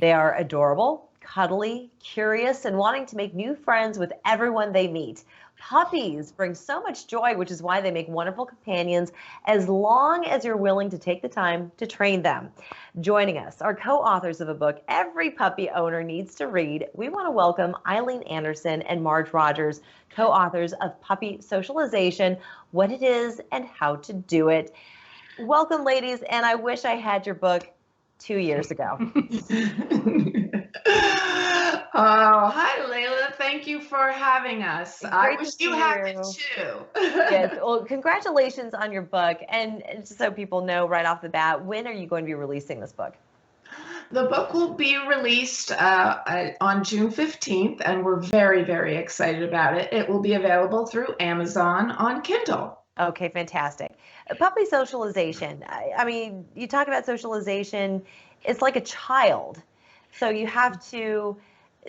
They are adorable, cuddly, curious, and wanting to make new friends with everyone they meet. Puppies bring so much joy, which is why they make wonderful companions as long as you're willing to take the time to train them. Joining us are co-authors of a book every puppy owner needs to read. We want to welcome Eileen Anderson and Marge Rogers, co-authors of Puppy Socialization, What It Is and How to Do It. Welcome, ladies, and I wish I had your book 2 years ago. Oh, hi, Leyla. Thank you for having us. Great I wish to you see had you. it too. Yes, well, congratulations on your book. And just so people know right off the bat, when are you going to be releasing this book? The book will be released on June 15th, and we're very, very excited about it. It will be available through Amazon on Kindle. Okay, fantastic. Puppy socialization. I mean, you talk about socialization, it's like a child. So you have to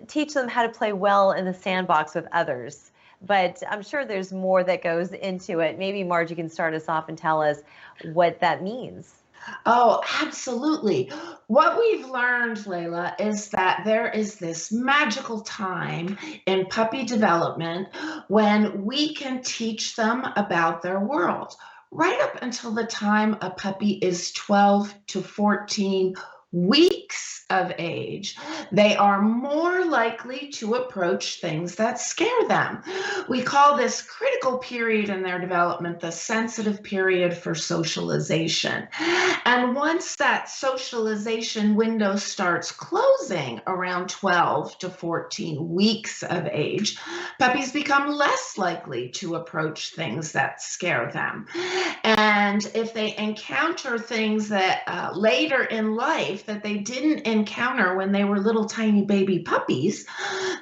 teach them how to play well in the sandbox with others. But I'm sure there's more that goes into it. Maybe Marge, you can start us off and tell us what that means. Oh, absolutely. What we've learned, Leyla, is that there is this magical time in puppy development when we can teach them about their world. Right up until the time a puppy is 12 to 14 weeks of age, they are more likely to approach things that scare them. We call this critical period in their development the sensitive period for socialization. And once that socialization window starts closing around 12 to 14 weeks of age, puppies become less likely to approach things that scare them. And if they encounter things that later in life that they didn't encounter when they were little tiny baby puppies,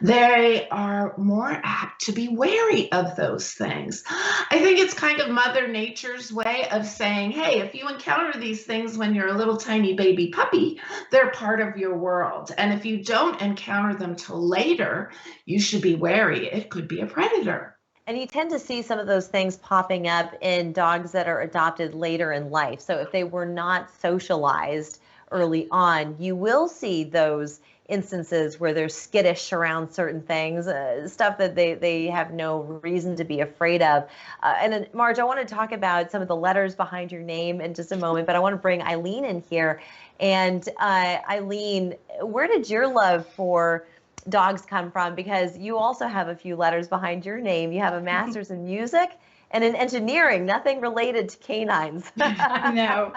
they are more apt to be wary of those things. I think it's kind of Mother Nature's way of saying, hey, if you encounter these things when you're a little tiny baby puppy, they're part of your world. And if you don't encounter them till later, you should be wary. It could be a predator. And you tend to see some of those things popping up in dogs that are adopted later in life. So if they were not socialized early on, you will see those instances where they're skittish around certain things, stuff that they have no reason to be afraid of. And then, Marge, I want to talk about some of the letters behind your name in just a moment, but I want to bring Eileen in here. And Eileen, where did your love for dogs come from? Because you also have a few letters behind your name. You have a master's in music and in engineering, nothing related to canines. I know.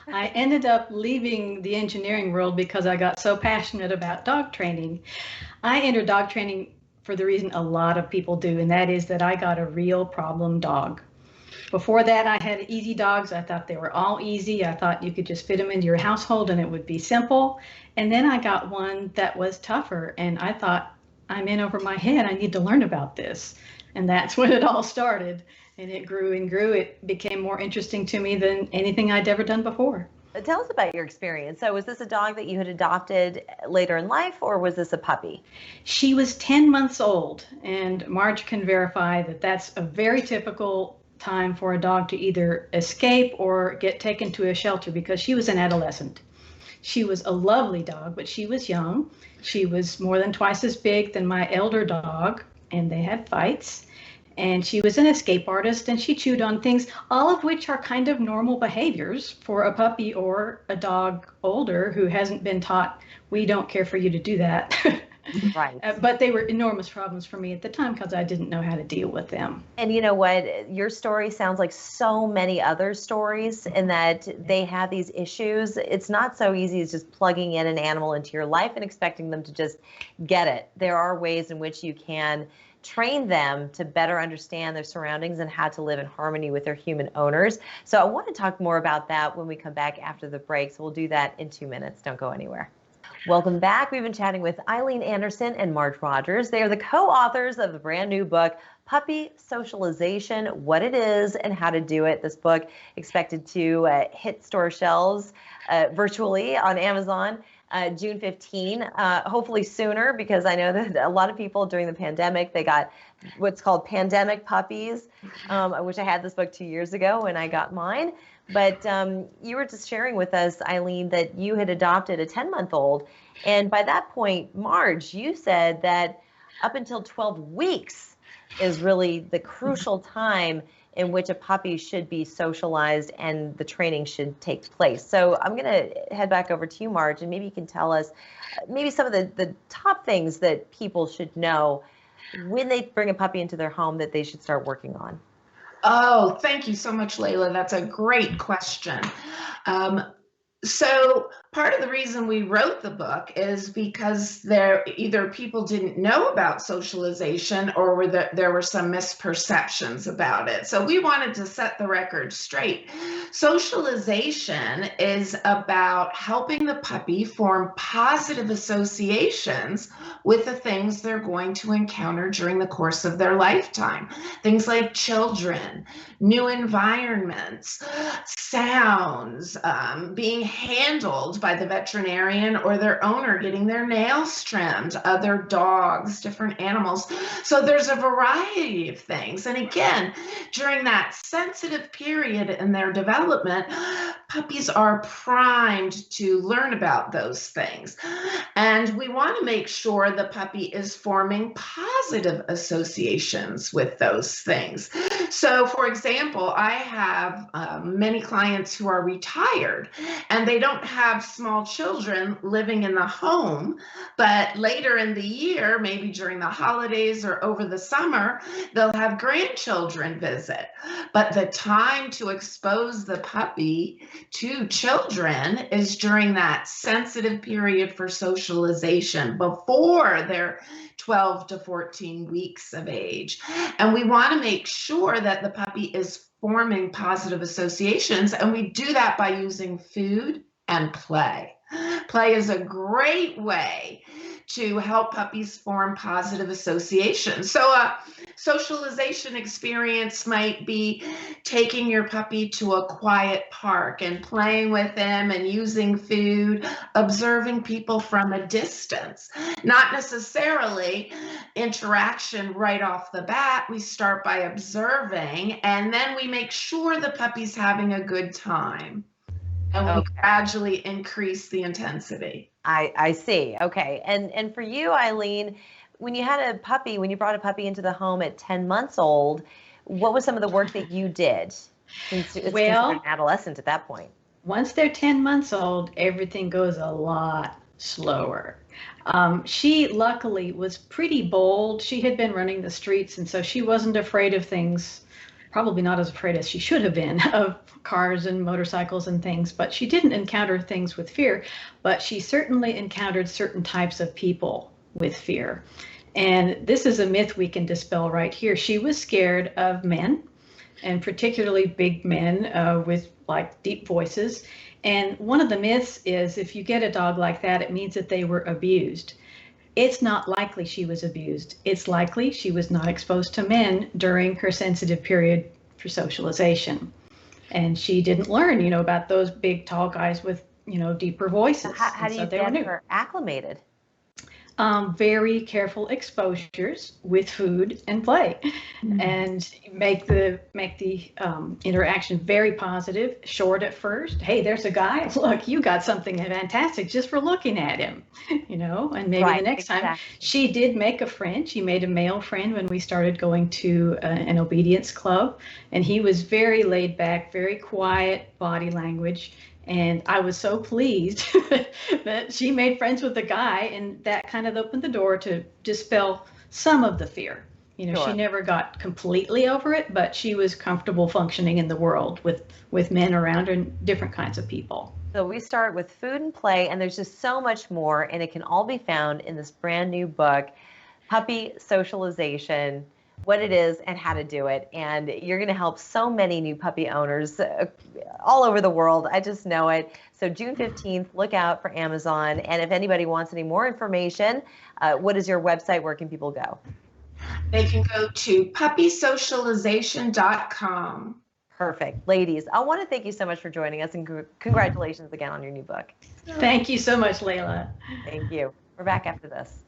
I ended up leaving the engineering world because I got so passionate about dog training. I entered dog training for the reason a lot of people do, and that is that I got a real problem dog. Before that, I had easy dogs. I thought they were all easy. I thought you could just fit them into your household and it would be simple. And then I got one that was tougher, and I thought, I'm in over my head. I need to learn about this. And that's when it all started. And it grew and grew. It became more interesting to me than anything I'd ever done before. Tell us about your experience. So was this a dog that you had adopted later in life, or was this a puppy? She was 10 months old, and Marge can verify that that's a very typical time for a dog to either escape or get taken to a shelter, because she was an adolescent. She was a lovely dog, but she was young. She was more than twice as big than my elder dog, and they had fights. And she was an escape artist, and she chewed on things, all of which are kind of normal behaviors for a puppy or a dog older who hasn't been taught, we don't care for you to do that. Right. But they were enormous problems for me at the time because I didn't know how to deal with them. And you know what? Your story sounds like so many other stories in that they have these issues. It's not so easy as just plugging in an animal into your life and expecting them to just get it. There are ways in which you can train them to better understand their surroundings and how to live in harmony with their human owners. So I want to talk more about that when we come back after the break. So we'll do that in 2 minutes. Don't go anywhere. Welcome back. We've been chatting with Eileen Anderson and Marge Rogers. They are the co-authors of the brand new book, Puppy Socialization, What It Is and How to Do It. This book expected to hit store shelves virtually on Amazon June 15, hopefully sooner, because I know that a lot of people during the pandemic, they got what's called pandemic puppies. I wish I had this book 2 years ago when I got mine. But you were just sharing with us, Eileen, that you had adopted a 10-month-old. And by that point, Marge, you said that up until 12 weeks is really the crucial time in which a puppy should be socialized and the training should take place. So I'm going to head back over to you, Marge, and maybe you can tell us maybe some of the top things that people should know when they bring a puppy into their home that they should start working on. Oh, thank you so much, Leyla. That's a great question. So part of the reason we wrote the book is because either people didn't know about socialization or there were some misperceptions about it. So we wanted to set the record straight. Socialization is about helping the puppy form positive associations with the things they're going to encounter during the course of their lifetime. Things like children, new environments, sounds, being handled by the veterinarian or their owner, getting their nails trimmed, other dogs, different animals. So there's a variety of things. And again, during that sensitive period in their development, puppies are primed to learn about those things. And we want to make sure the puppy is forming positive associations with those things. So for example, I have many clients who are retired and they don't have small children living in the home, but later in the year, maybe during the holidays or over the summer, they'll have grandchildren visit. But the time to expose the puppy to children is during that sensitive period for socialization before they're 12 to 14 weeks of age. And we want to make sure that the puppy is forming positive associations, and we do that by using food and play. Play is a great way to help puppies form positive associations. So a socialization experience might be taking your puppy to a quiet park and playing with them and using food, observing people from a distance. Not necessarily interaction right off the bat. We start by observing, and then we make sure the puppy's having a good time. And we gradually increase the intensity. I see. Okay. And for you, Eileen, when you brought a puppy into the home at 10 months old, what was some of the work that you did? Since it's considered an adolescent at that point. Once they're 10 months old, everything goes a lot slower. She luckily was pretty bold. She had been running the streets, and so she wasn't afraid of things, probably not as afraid as she should have been of cars and motorcycles and things, but she didn't encounter things with fear, but she certainly encountered certain types of people with fear. And this is a myth we can dispel right here. She was scared of men, and particularly big men with like deep voices. And one of the myths is if you get a dog like that, it means that they were abused. It's not likely she was abused. It's likely she was not exposed to men during her sensitive period for socialization. And she didn't learn, about those big, tall guys with, deeper voices. How do you get her acclimated? Very careful exposures with food and play, and make the interaction very positive. Short at first. Hey, there's a guy. Look, you got something fantastic just for looking at him, and maybe the next time. She did make a friend. She made a male friend when we started going to an obedience club, and he was very laid back, very quiet body language. And I was so pleased that she made friends with the guy, and that kind of opened the door to dispel some of the fear. Sure. She never got completely over it, but she was comfortable functioning in the world with men around her and different kinds of people. So we start with food and play, and there's just so much more, and it can all be found in this brand new book, Puppy Socialization, what it is and how to do it. And you're going to help so many new puppy owners all over the world. I just know it. So June 15th, look out for Amazon. And if anybody wants any more information, what is your website? Where can people go? They can go to puppysocialization.com. Perfect. Ladies, I want to thank you so much for joining us, and congratulations again on your new book. Thank you so much, Leyla. Thank you. We're back after this.